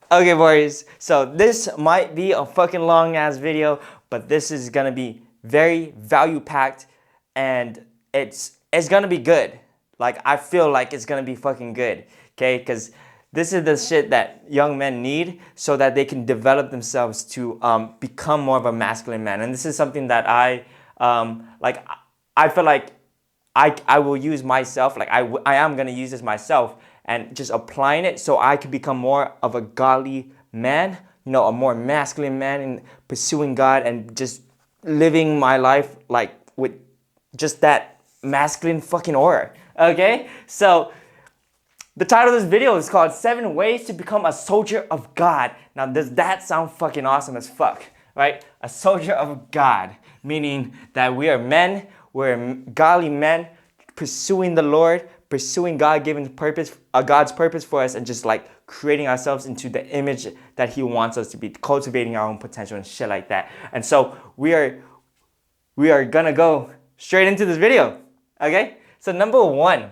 Okay, boys. So this might be a fucking long ass video, but this is gonna be very value packed, and it's gonna be good. Like I feel like it's gonna be fucking good. Okay, because this is the shit that young men need so that they can develop themselves to become more of a masculine man. And this is something that like. I feel like I will use myself, like I am going to use this myself and just applying it so I could become more of a godly man, a more masculine man in pursuing God and just living my life like with just that masculine fucking aura. Okay? So the title of this video is called 7 Ways to Become a Soldier of God. Now, does that sound fucking awesome as fuck, right? A soldier of God, meaning that we are men, we're godly men pursuing the Lord, pursuing God-given purpose, God's purpose for us, and just like creating ourselves into the image that He wants us to be, cultivating our own potential and shit like that. And so we are gonna go straight into this video, okay? So number one,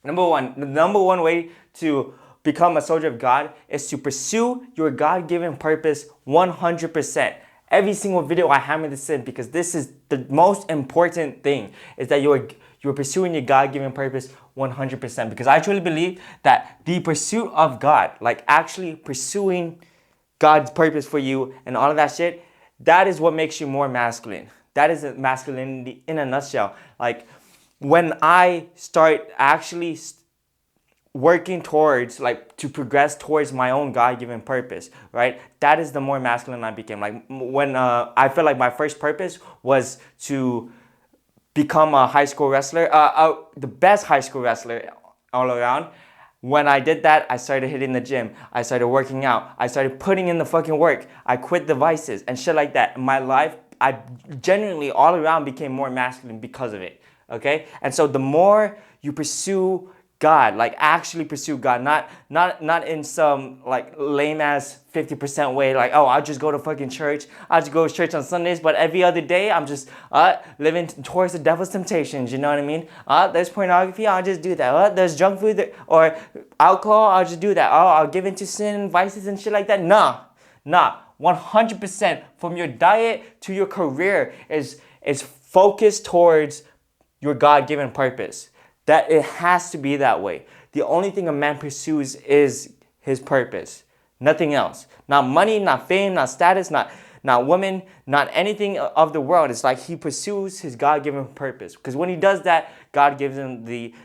the number one way to become a soldier of God is to pursue your God-given purpose 100%. Every single video I hammer this in because this is the most important thing, is that you're pursuing your God-given purpose 100%. Because I truly believe that the pursuit of God, like actually pursuing God's purpose for you and all of that shit, that is what makes you more masculine. That is masculinity in a nutshell. Like when I start actually working towards, like, to progress towards my own God-given purpose, right? That is the more masculine I became. Like when I feel like my first purpose was to become a high school wrestler, the best high school wrestler all around. When I did that, I started hitting the gym. I started working out. I started putting in the fucking work. I quit the vices and shit like that. My life, I genuinely all around became more masculine because of it. Okay? And so the more you pursue God, like actually pursue God, not in some like lame ass 50% way, like, oh, I'll just go to fucking church, I'll just go to church on Sundays, but every other day I'm just living towards the devil's temptations, you know what I mean? There's pornography, I'll just do that. There's junk food or alcohol, I'll just do that. Oh, I'll give into sin and vices and shit like that. Nah. 100% from your diet to your career is focused towards your God-given purpose. That it has to be that way. The only thing a man pursues is his purpose. Nothing else. Not money, not fame, not status, not women, not anything of the world. It's like he pursues his God-given purpose. Because when he does that, God gives him he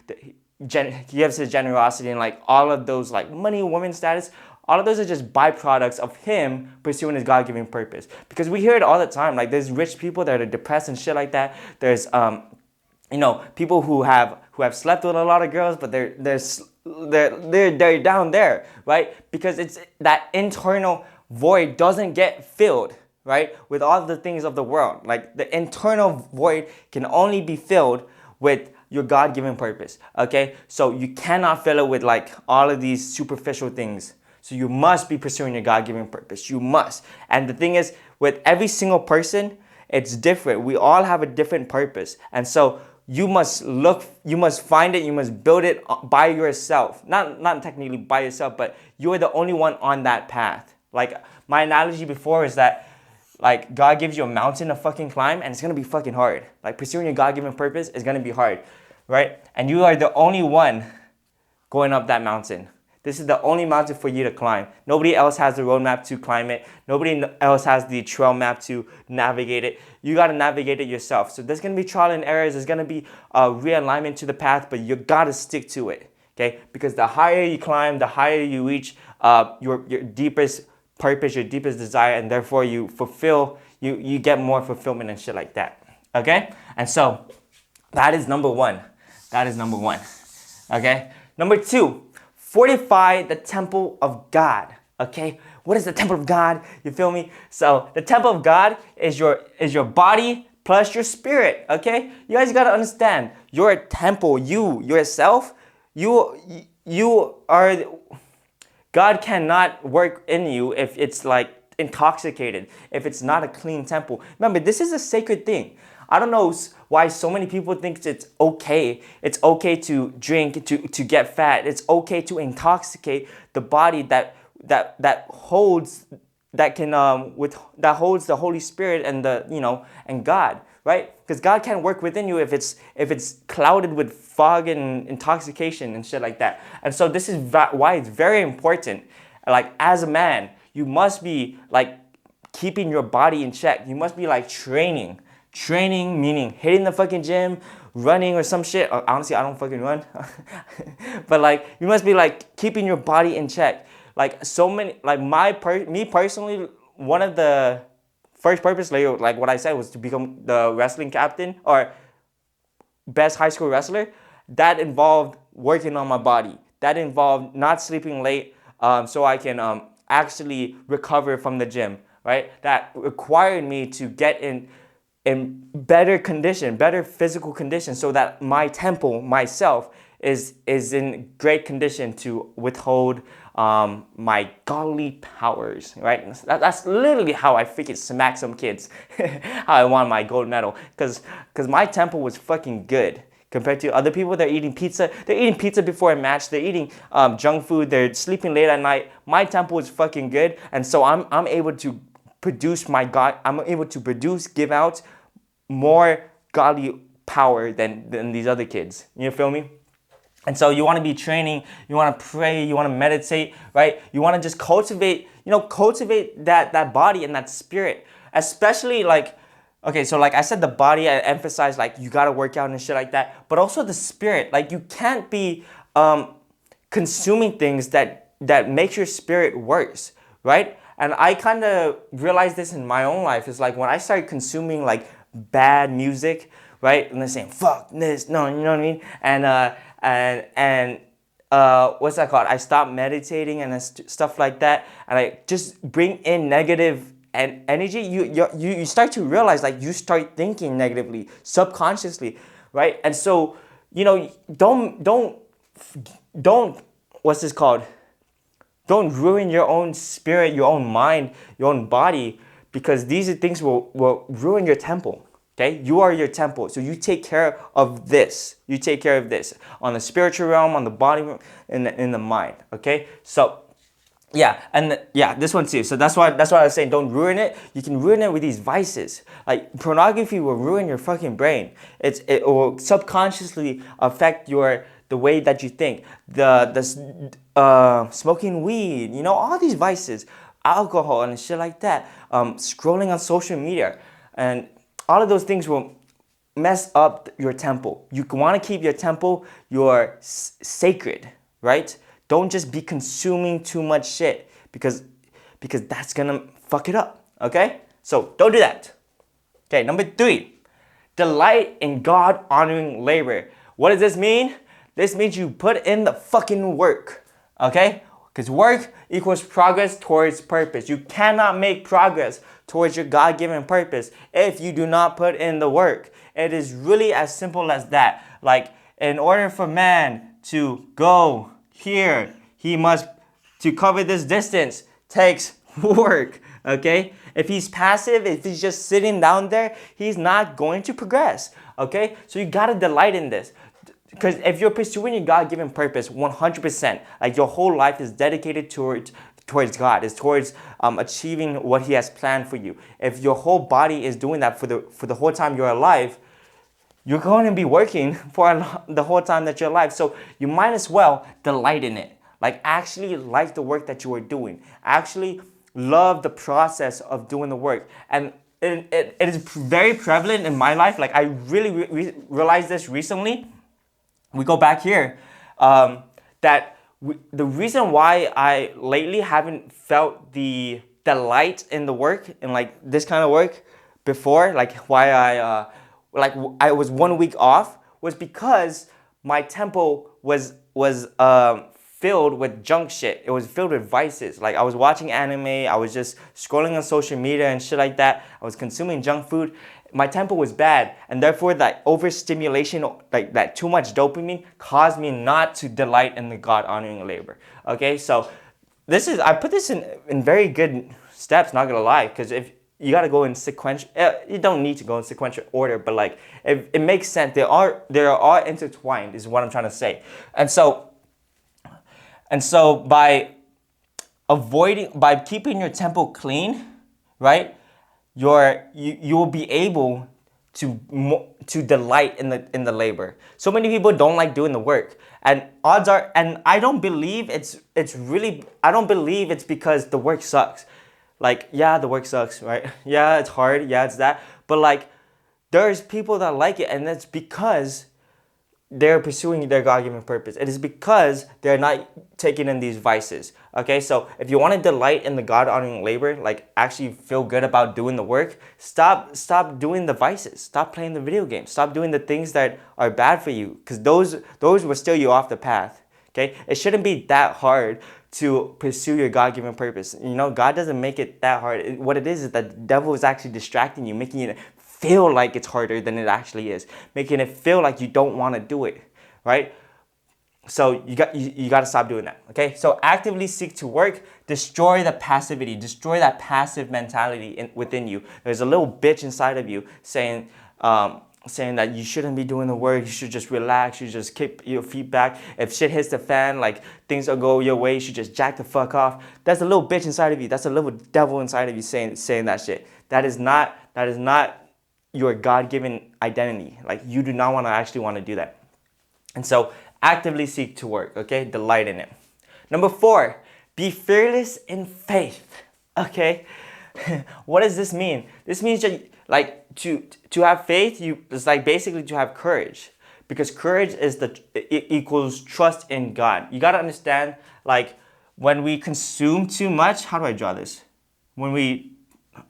gives his generosity, and like all of those, like money, woman, status, all of those are just byproducts of him pursuing his God-given purpose. Because we hear it all the time. Like there's rich people that are depressed and shit like that. There's people who have slept with a lot of girls, but they're down there, right? Because it's that internal void doesn't get filled, right, with all the things of the world. Like the internal void can only be filled with your God-given purpose. Okay, so you cannot fill it with like all of these superficial things. So you must be pursuing your God-given purpose. You must. And the thing is, with every single person, it's different. We all have a different purpose, and so you must find it, you must build it by yourself. Not technically by yourself, but you're the only one on that path. Like my analogy before is that like God gives you a mountain to fucking climb, and it's gonna be fucking hard. Like pursuing your God-given purpose is gonna be hard, right? And you are the only one going up that mountain. This is the only mountain for you to climb. Nobody else has the roadmap to climb it. Nobody else has the trail map to navigate it. You got to navigate it yourself. So there's going to be trial and errors. There's going to be a realignment to the path, but you got to stick to it, okay? Because the higher you climb, the higher you reach your deepest purpose, your deepest desire, and therefore you get more fulfillment and shit like that, okay? And so that is number one. Okay? Number two, fortify the temple of God. Okay? What is the temple of God? You feel me? So the temple of God is your body plus your spirit. Okay? You guys gotta understand. Your temple, yourself, you are. God cannot work in you if it's like intoxicated, if it's not a clean temple. Remember, this is a sacred thing. I don't know why so many people think it's okay. It's okay to drink, to get fat. It's okay to intoxicate the body that that holds that can with that holds the Holy Spirit and the and God, right? Because God can't work within you if it's clouded with fog and intoxication and shit like that. And so this is why it's very important. Like as a man, you must be like keeping your body in check. You must be like training. Training meaning hitting the fucking gym, running or some shit. Honestly, I don't fucking run. But like you must be like keeping your body in check. Like so many like me personally, one of the first purpose, like what I said, was to become the wrestling captain or best high school wrestler. That involved working on my body. That involved not sleeping late, so I can actually recover from the gym, right? That required me to get in better condition, better physical condition, so that my temple, myself, is in great condition to withhold my godly powers, right? That's literally how I freaking smack some kids, how I won my gold medal, because my temple was fucking good. Compared to other people, they're eating pizza before a match, they're eating junk food, they're sleeping late at night. My temple is fucking good, and so I'm able to give out more godly power than these other kids. You feel me? And so you want to be training, you want to pray, you want to meditate, right? You want to just cultivate that body and that spirit. Especially like, okay, so like I said, the body, I emphasize like you got to work out and shit like that. But also the spirit. Like you can't be consuming things that makes your spirit worse, right? And I kind of realized this in my own life. It's like when I started consuming like bad music, right? And they're saying, fuck this, no, you know what I mean? And what's that called? I stopped meditating and stuff like that. And I just bring in negative and energy. You start to realize like you start thinking negatively, subconsciously, right? And so, don't what's this called? Don't ruin your own spirit, your own mind, your own body, because these are things will ruin your temple. Okay, you are your temple, so you take care of this. You take care of this on the spiritual realm, on the body, in the mind. Okay, so yeah, and this one too. So that's why I was saying don't ruin it. You can ruin it with these vices. Like pornography will ruin your fucking brain. It will subconsciously affect the way that you think. Smoking weed, all these vices, alcohol and shit like that. Scrolling on social media, and all of those things will mess up your temple. You want to keep your temple sacred, right? Don't just be consuming too much shit because that's gonna fuck it up, okay? So don't do that. Okay, number 3, delight in God-honoring labor. What does this mean? This means you put in the fucking work, okay? Because work equals progress towards purpose. You cannot make progress towards your God-given purpose if you do not put in the work. It is really as simple as that. Like, in order for man to go here, he must, to cover this distance, takes work, okay? If he's passive, if he's just sitting down there, he's not going to progress, okay? So you gotta delight in this. Because if you're pursuing your God-given purpose 100%, like your whole life is dedicated towards God, is towards achieving what He has planned for you. If your whole body is doing that for the whole time you're alive, you're going to be working for the whole time that you're alive. So you might as well delight in it. Like actually like the work that you are doing. Actually love the process of doing the work. And it is very prevalent in my life. Like I really realized this recently. We go back here, the reason why I lately haven't felt the delight in the work, in like this kind of work before, like why I was 1 week off, was because my temple was filled with junk shit. It was filled with vices. Like I was watching anime, I was just scrolling on social media and shit like that. I was consuming junk food. My tempo was bad, and therefore that overstimulation, like that too much dopamine, caused me not to delight in the God-honoring labor. Okay, so I put this in very good steps, not gonna lie, because if you gotta go in sequential, you don't need to go in sequential order, but like it makes sense. They are intertwined, is what I'm trying to say, and so by by keeping your temple clean, right? You will be able to delight in the labor. So many people don't like doing the work, and odds are, and I don't believe I don't believe it's because the work sucks. Like, yeah, the work sucks, right? Yeah, it's hard. Yeah, it's that. But like, there's people that like it, and that's because they're pursuing their God-given purpose. It is because they're not taking in these vices. Okay, so if you want to delight in the God-honoring labor, like actually feel good about doing the work, stop doing the vices. Stop playing the video games. Stop doing the things that are bad for you, because those will steer you off the path. Okay, it shouldn't be that hard to pursue your God-given purpose. You know, God doesn't make it that hard. What it is that the devil is actually distracting you, making it feel like it's harder than it actually is, making it feel like you don't want to do it, right? So you got to stop doing that. Okay, so actively seek to work, destroy the passivity, destroy that passive mentality within you. There's a little bitch inside of you saying that you shouldn't be doing the work, you should just relax, you just kick your feet back. If shit hits the fan, like things don't go your way, you should just jack the fuck off. That's a little bitch inside of you. That's a little devil inside of you saying that shit. That is not your God-given identity. Like, you do not actually want to do that. And so actively seek to work, okay? Delight in it. Number 4, be fearless in faith, okay? What does this mean? This means that, like, to have faith, it's like basically to have courage, because courage equals trust in God. You got to understand, like, when we consume too much, how do I draw this?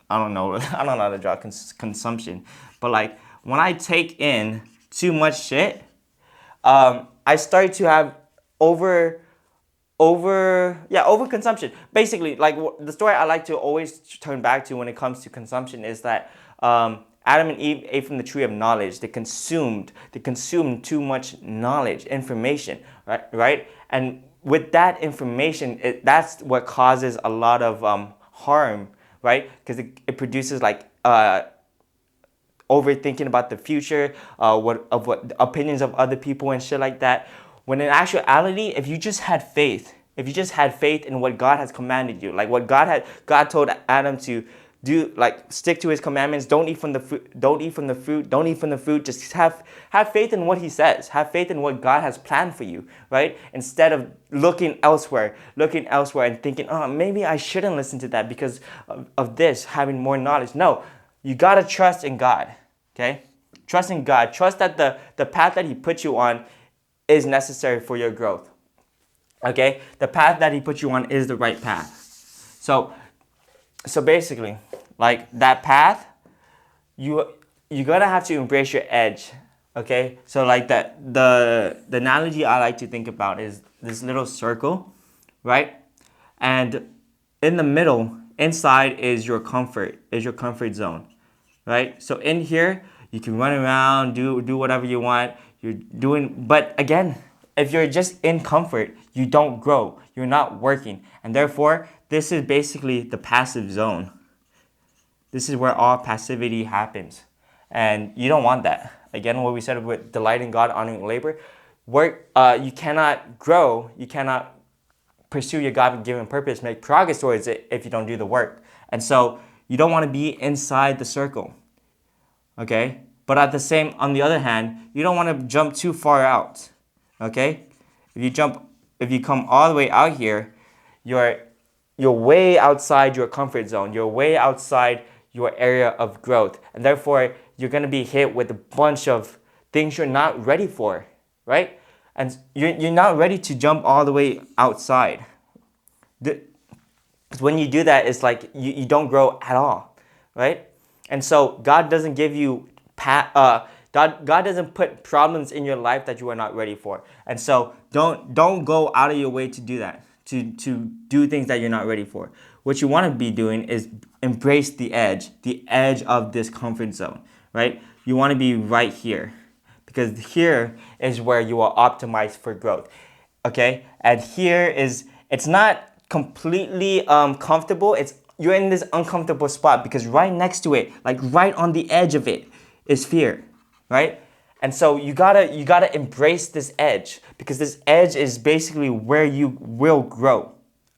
I don't know how to draw consumption, but like when I take in too much shit, I start to have overconsumption. Basically, like the story I like to always turn back to when it comes to consumption is that Adam and Eve ate from the tree of knowledge. They consumed too much knowledge, information, right? And with that information, that's what causes a lot of harm, right? Because it produces like overthinking about the future, what opinions of other people and shit like that. When in actuality, if you just had faith in what God has commanded you, like what God told Adam to do, like stick to his commandments, don't eat from the fruit, just have faith in what he says, have faith in what God has planned for you, right? Instead of looking elsewhere and thinking, oh, maybe I shouldn't listen to that because of this, having more knowledge. No, you gotta trust in God, okay? Trust in God. Trust that the path that he put you on is necessary for your growth, okay? The path that he put you on is the right path. So basically, like that path, you're gonna have to embrace your edge, okay? So like the analogy I like to think about is this little circle, right? And in the middle, inside is your comfort zone, right? So in here, you can run around, do whatever you want. But again, if you're just in comfort, you don't grow. You're not working, and therefore, this is basically the passive zone. This is where all passivity happens. And you don't want that. Again, what we said with delighting God, honoring labor. You cannot grow, you cannot pursue your God-given purpose, make progress towards it if you don't do the work. And so you don't want to be inside the circle. Okay? But on the other hand, you don't want to jump too far out. Okay? If you come all the way out here, you're way outside your comfort zone. You're way outside your area of growth. And therefore, you're going to be hit with a bunch of things you're not ready for, right? And you're not ready to jump all the way outside. When you do that, it's like you don't grow at all, right? And so God doesn't give you God doesn't put problems in your life that you are not ready for. And so don't go out of your way to do that, to do things that you're not ready for. What you want to be doing is embrace the edge of this comfort zone, right? You want to be right here, because here is where you are optimized for growth, okay? And it's not completely comfortable. You're in this uncomfortable spot because right next to it, like right on the edge of it, is fear, right? And so you gotta embrace this edge, because this edge is basically where you will grow,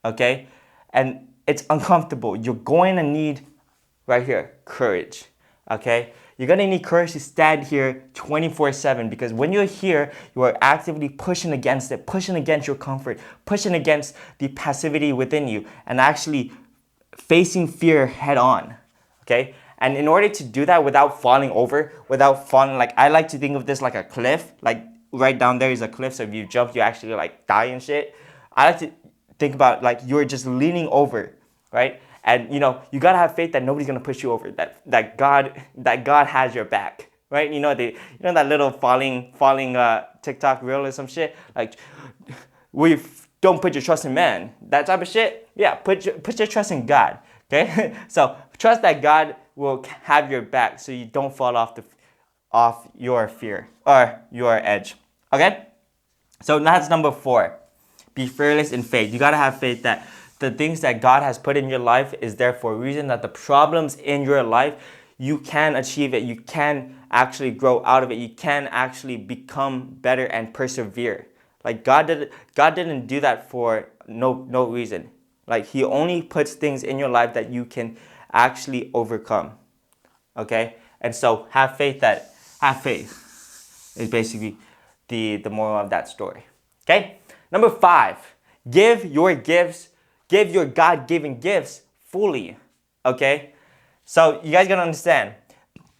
okay? and it's uncomfortable. You're going to need, right here, courage. Okay? You're going to need courage to stand here 24/7, because when you're here, you are actively pushing against it, pushing against your comfort, pushing against the passivity within you, and actually facing fear head on. Okay? And in order to do that without falling over, without falling, like, I like to think of this like a cliff. Like, right down there is a cliff, so if you jump, you actually like die and shit. I like to think about like you're just leaning over, right? And you know, you gotta have faith that nobody's gonna push you over. That God has your back, right? You know that little falling TikTok reel or some shit. Like, we don't put your trust in man. That type of shit. Yeah, put your trust in God. Okay, so trust that God will have your back, so you don't fall off your fear or your edge. Okay, so that's number 4. Be fearless in faith. You gotta have faith that the things that God has put in your life is there for a reason. That the problems in your life, you can achieve it. You can actually grow out of it. You can actually become better and persevere. Like, God didn't do that for no reason. Like, He only puts things in your life that you can actually overcome. Okay? And so have faith is basically the moral of that story. Okay? Number 5, give your God-given gifts fully. Okay? So you guys gotta understand,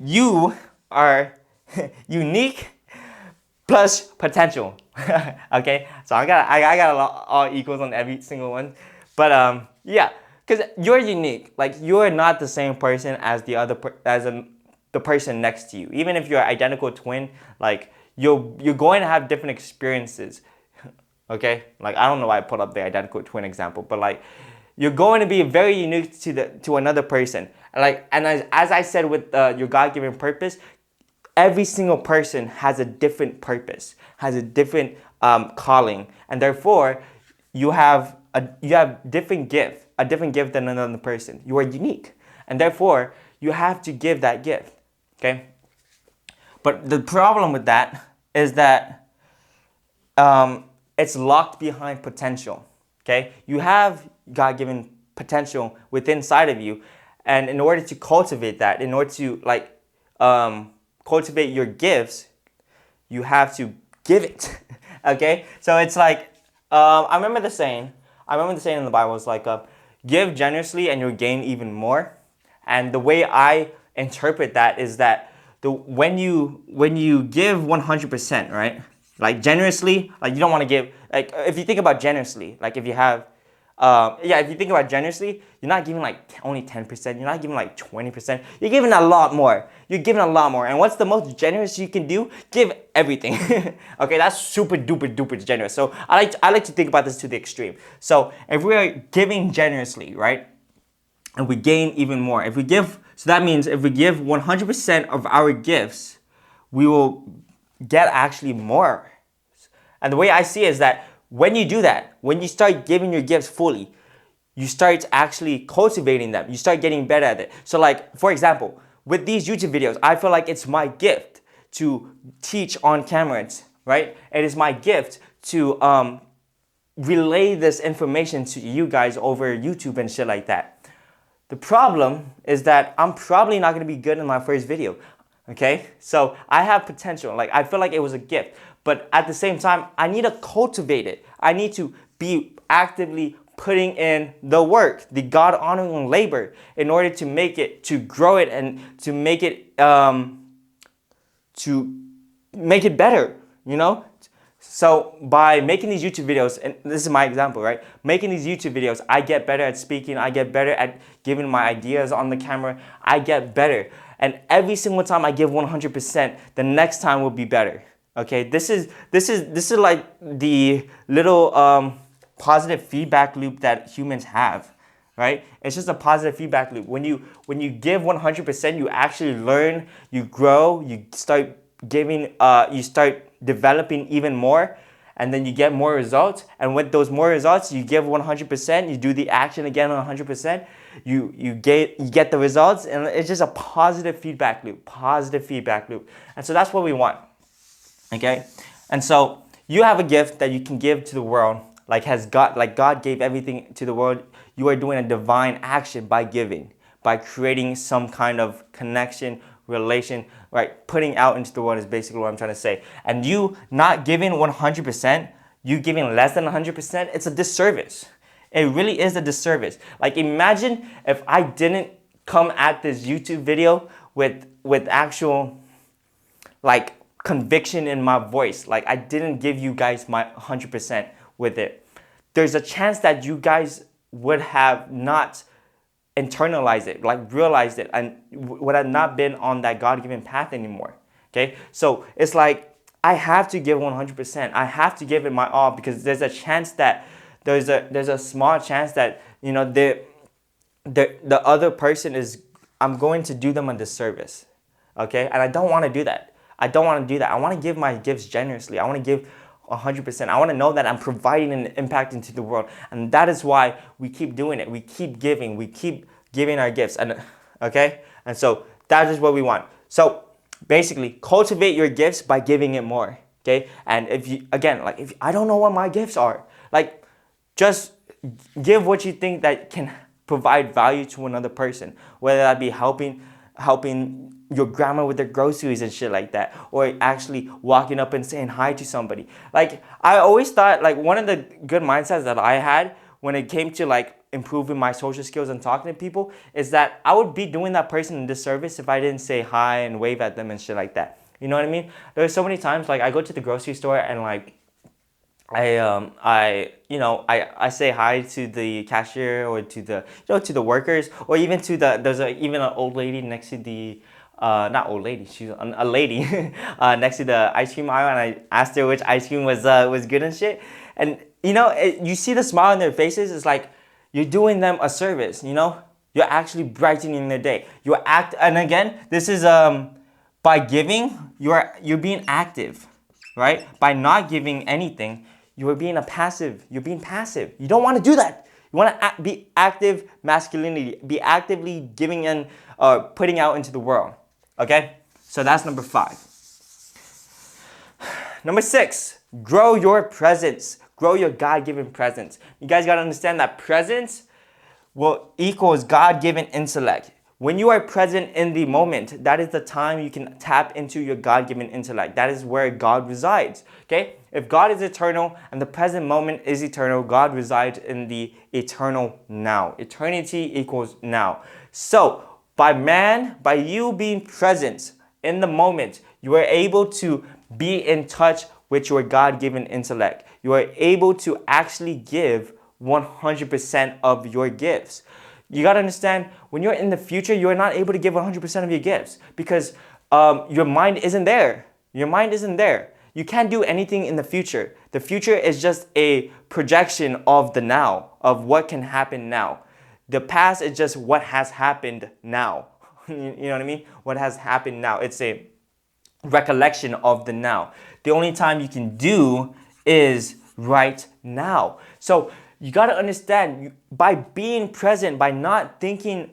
you are unique plus potential. Okay? So I got all equals on every single one. But yeah, because you're unique. Like, you're not the same person as the person next to you. Even if you're an identical twin, like, you're going to have different experiences. Okay? Like, I don't know why I put up the identical twin example, but like, you're going to be very unique to another person. And as I said with your God-given purpose, every single person has a different purpose, has a different calling, and therefore you have a different gift, than another person. You are unique, and therefore you have to give that gift. Okay. But the problem with that is that it's locked behind potential. Okay, you have God-given potential within inside of you, and in order to cultivate that, in order to cultivate your gifts, you have to give it. Okay, so it's like I remember the saying in the Bible is like, give generously and you'll gain even more. And the way I interpret that is that when you give 100%, right? Like, generously, like, you don't want to give, like, if you think about generously, like, if you have if you think about generously, you're not giving like only 10%, you're not giving like 20%, you're giving a lot more. And what's the most generous you can do? Give everything. Okay, that's super duper generous. So I like to think about this to the extreme. So if we are giving generously, right, and we gain even more, so that means if we give 100% of our gifts, we will get actually more. And the way I see it is that when you do that, when you start giving your gifts fully, you start actually cultivating them. You start getting better at it. So like, for example, with these YouTube videos, I feel like it's my gift to teach on cameras, right? It is my gift to relay this information to you guys over YouTube and shit like that. The problem is that I'm probably not going to be good in my first video. Okay, so I have potential. Like, I feel like it was a gift, but at the same time, I need to cultivate it. I need to be actively putting in the work, the God-honoring labor, in order to make it, to grow it, and to make it better. You know. So by making these YouTube videos, and this is my example, right? Making these YouTube videos, I get better at speaking. I get better at giving my ideas on the camera. I get better. And every single time I give 100%, the next time will be better. Okay, this is like the little positive feedback loop that humans have, right? It's just a positive feedback loop. When you give 100%, you actually learn, you grow, you start giving, you start developing even more, and then you get more results. And with those more results, you give 100%, you do the action again 100%, you get the results, and it's just a positive feedback loop. And so that's what we want. Okay? And so you have a gift that you can give to the world, like God gave everything to the world. you are doing a divine action by giving, by creating some kind of connection, relation, right? Putting out into the world is basically what I'm trying to say. And you not giving 100%, you giving less than 100%, it's a disservice. It really is a disservice. Like, imagine if I didn't come at this YouTube video with actual, like, conviction in my voice. Like, I didn't give you guys my 100% with it. There's a chance that you guys would have not internalized it, like realized it, and would have not been on that God-given path anymore. Okay, so it's like I have to give 100%. I have to give it my all, because there's a chance that there's a small chance that, you know, the other person is, I'm going to do them a disservice. Okay, and I don't want to do that. I don't want to do that. I want to give my gifts generously. I want to give 100%. I want to know that I'm providing an impact into the world. And that is why we keep doing it. We keep giving. We keep giving our gifts. And okay? And so that is what we want. So basically, cultivate your gifts by giving it more. Okay? And if you, again, like, if I don't know what my gifts are, like, just give what you think that can provide value to another person, whether that be helping your grandma with their groceries and shit like that, or actually walking up and saying hi to somebody. Like, I always thought, like, one of the good mindsets that I had when it came to, like, improving my social skills and talking to people is that I would be doing that person a disservice if I didn't say hi and wave at them and shit like that. You know what I mean? There's so many times, like, I go to the grocery store and, like, I say hi to the cashier, or to the, you know, to the workers, or even to even an old lady next to the, not old lady, she's a lady next to the ice cream aisle, and I asked her which ice cream was good and shit. And, you know, you see the smile on their faces. It's like you're doing them a service, you know? You're actually brightening their day. And again, this is by giving, you're being active, right? By not giving anything, you're being passive. You're being passive. You don't want to do that. You want to be active masculinity. Be actively giving and putting out into the world. Okay? So that's number 5. Number 6, grow your presence. Grow your God-given presence. You guys got to understand that presence equals God-given intellect. When you are present in the moment, that is the time you can tap into your God-given intellect. That is where God resides. Okay? If God is eternal and the present moment is eternal, God resides in the eternal now. Eternity equals now. So, by you being present in the moment, you are able to be in touch with your God-given intellect. You are able to actually give 100% of your gifts. You got to understand, when you're in the future, you're not able to give 100% of your gifts because your mind isn't there. Your mind isn't there. You can't do anything in the future. The future is just a projection of the now, of what can happen now. The past is just what has happened now. You know what I mean? What has happened now. It's a recollection of the now. The only time you can do is right now. So you got to understand, by being present, by not thinking,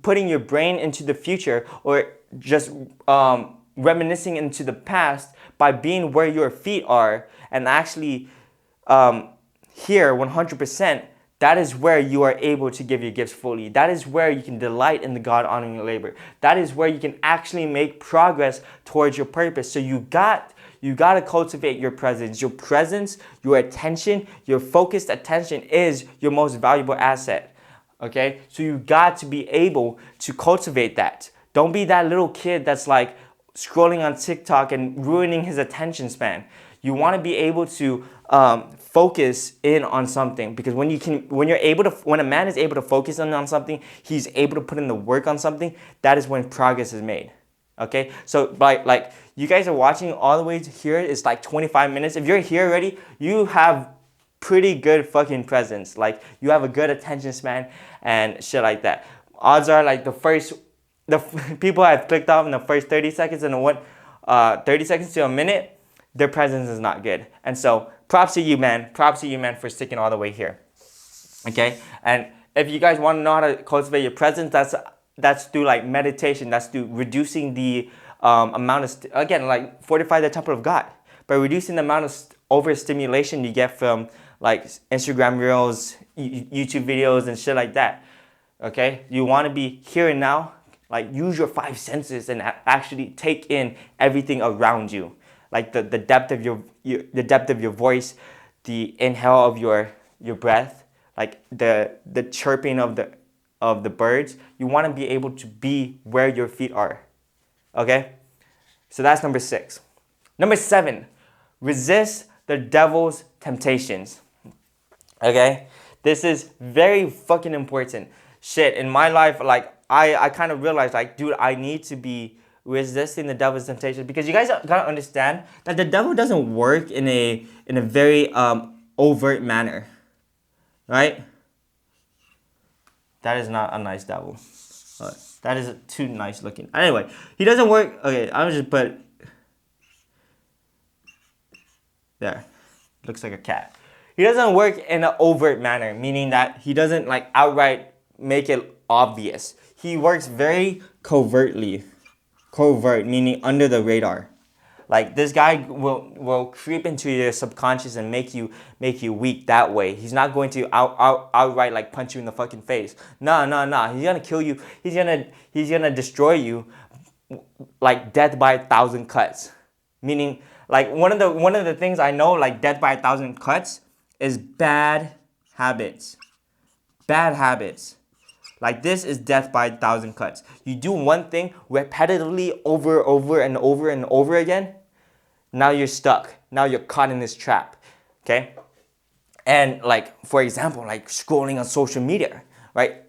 putting your brain into the future, or just reminiscing into the past, by being where your feet are and actually here 100%, that is where you are able to give your gifts fully. That is where you can delight in the God-honoring labor. That is where you can actually make progress towards your purpose. So you got to cultivate your presence. Your presence, your attention, your focused attention is your most valuable asset. Okay? So you got to be able to cultivate that. Don't be that little kid that's like scrolling on TikTok and ruining his attention span. You want to be able to focus in on something, because when a man is able to focus in on something, he's able to put in the work on something. That is when progress is made. Okay, so like you guys are watching all the way to here, it's like 25 minutes. If you're here already, you have pretty good fucking presence. Like, you have a good attention span and shit like that. Odds are, like, the people have clicked off in the first 30 seconds and 30 seconds to a minute, their presence is not good. And so props to you, man. Props to you, man, for sticking all the way here. Okay, and if you guys want to know how to cultivate your presence, that's through, like, meditation. That's through reducing the amount of, fortify the temple of God. By reducing the amount of overstimulation you get from like Instagram reels, YouTube videos, and shit like that. Okay, you want to be here and now, like use your five senses and actually take in everything around you, like the depth of the depth of your voice, the inhale of your breath, like the chirping of the birds. You want to be able to be where your feet are. Okay, so that's number 6. Number 7, resist the devil's temptations. Okay, this is very fucking important. Shit, in my life, like I kind of realized, like, dude, I need to be resisting the devil's temptation, because you guys gotta understand that the devil doesn't work in a very overt manner, right? That is not a nice devil. That is too nice looking. Anyway, he doesn't work. Okay, I'll just put there. Looks like a cat. He doesn't work in an overt manner, meaning that he doesn't like outright make it obvious. He works very covertly. Covert, meaning under the radar. Like this guy will creep into your subconscious and make you weak that way. He's not going to outright like punch you in the fucking face. No. He's gonna kill you. He's gonna destroy you, like death by 1,000 cuts. Meaning, like one of the things I know, like death by 1,000 cuts, is bad habits. Bad habits. Like this is death by 1,000 cuts. You do one thing repetitively over and over again. Now you're stuck. Now you're caught in this trap. Okay? And like, for example, like scrolling on social media, right?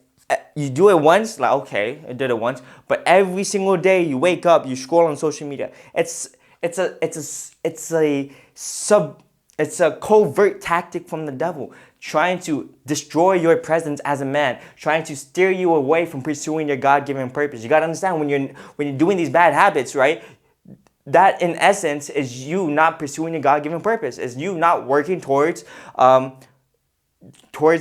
You do it once, like, okay, I did it once, but every single day you wake up, you scroll on social media. It's a covert tactic from the devil, trying to destroy your presence as a man, trying to steer you away from pursuing your God-given purpose. You gotta understand, when you're doing these bad habits, right? That in essence is you not pursuing your God-given purpose, is you not working towards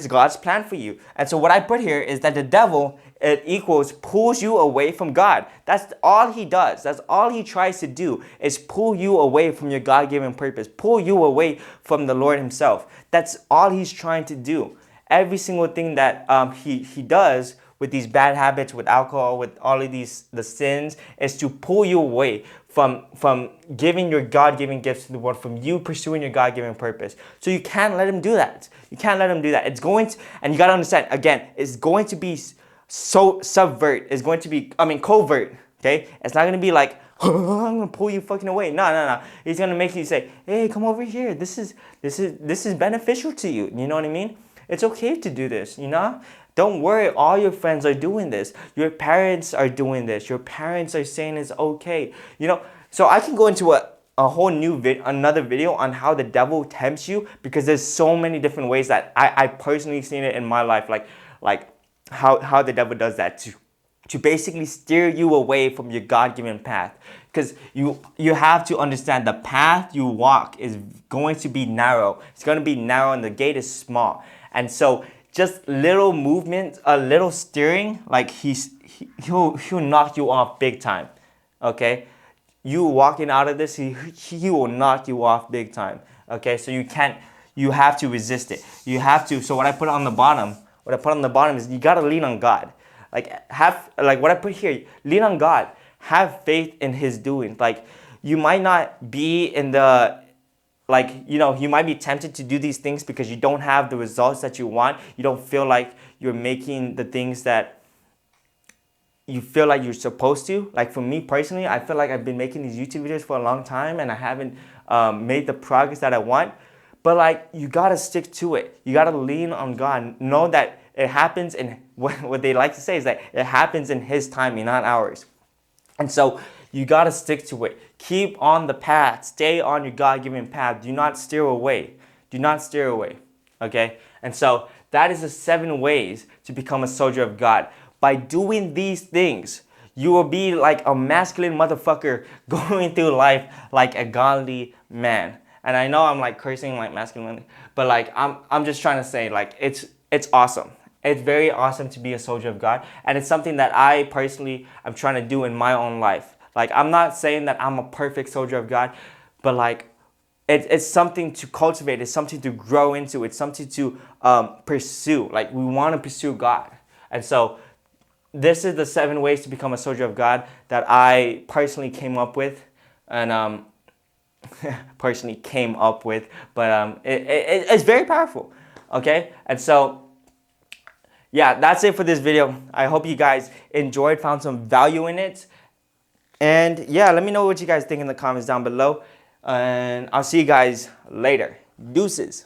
God's plan for you. And so what I put here is that the devil, it equals pulls you away from God. That's all he does. That's all he tries to do, is pull you away from your God-given purpose, pull you away from the Lord himself. That's all he's trying to do. Every single thing that he does with these bad habits, with alcohol, with all of the sins, is to pull you away from giving your God-given gifts to the world, from you pursuing your God-given purpose. So you can't let him do that. You can't let him do that. It's going to, and you got to understand, again, it's going to be so subvert. It's going to be, covert, okay? It's not going to be like, oh, I'm going to pull you fucking away. No. He's going to make you say, hey, come over here. This is beneficial to you. You know what I mean? It's okay to do this, you know? Don't worry, all your friends are doing this. Your parents are doing this. Your parents are saying it's okay. You know, so I can go into a whole new another video on how the devil tempts you, because there's so many different ways that I personally seen it in my life, like how the devil does that to basically steer you away from your God-given path. Because you have to understand, the path you walk is going to be narrow. It's going to be narrow and the gate is small. And so just little movement, a little steering, like he'll knock you off big time. Okay? You walking out of this, he will knock you off big time. Okay? So you have to resist it. You have to. So what I put on the bottom is you got to lean on God. Like what I put here, lean on God. Have faith in his doing. Like, you might not be in the, like, you know, you might be tempted to do these things because you don't have the results that you want. You don't feel like you're making the things that you feel like you're supposed to. Like for me personally, I feel like I've been making these YouTube videos for a long time and I haven't made the progress that I want. But like, you gotta stick to it. You gotta lean on God. Know that it happens in, what they like to say is that it happens in his timing, not ours. And so you got to stick to it. Keep on the path. Stay on your God-given path. Do not steer away. Do not steer away. Okay? And so that is the 7 ways to become a soldier of God. By doing these things, you will be like a masculine motherfucker going through life like a godly man. And I know I'm like cursing like masculine, but like I'm just trying to say, like, it's awesome. It's very awesome to be a soldier of God. And it's something that I personally am trying to do in my own life. Like, I'm not saying that I'm a perfect soldier of God, but like, it's something to cultivate. It's something to grow into. It's something to pursue. Like, we want to pursue God. And so this is the 7 ways to become a soldier of God that I personally came up with. And personally came up with, but it's very powerful. Okay? And so, yeah, that's it for this video. I hope you guys enjoyed, found some value in it. And yeah, let me know what you guys think in the comments down below. And I'll see you guys later. Deuces.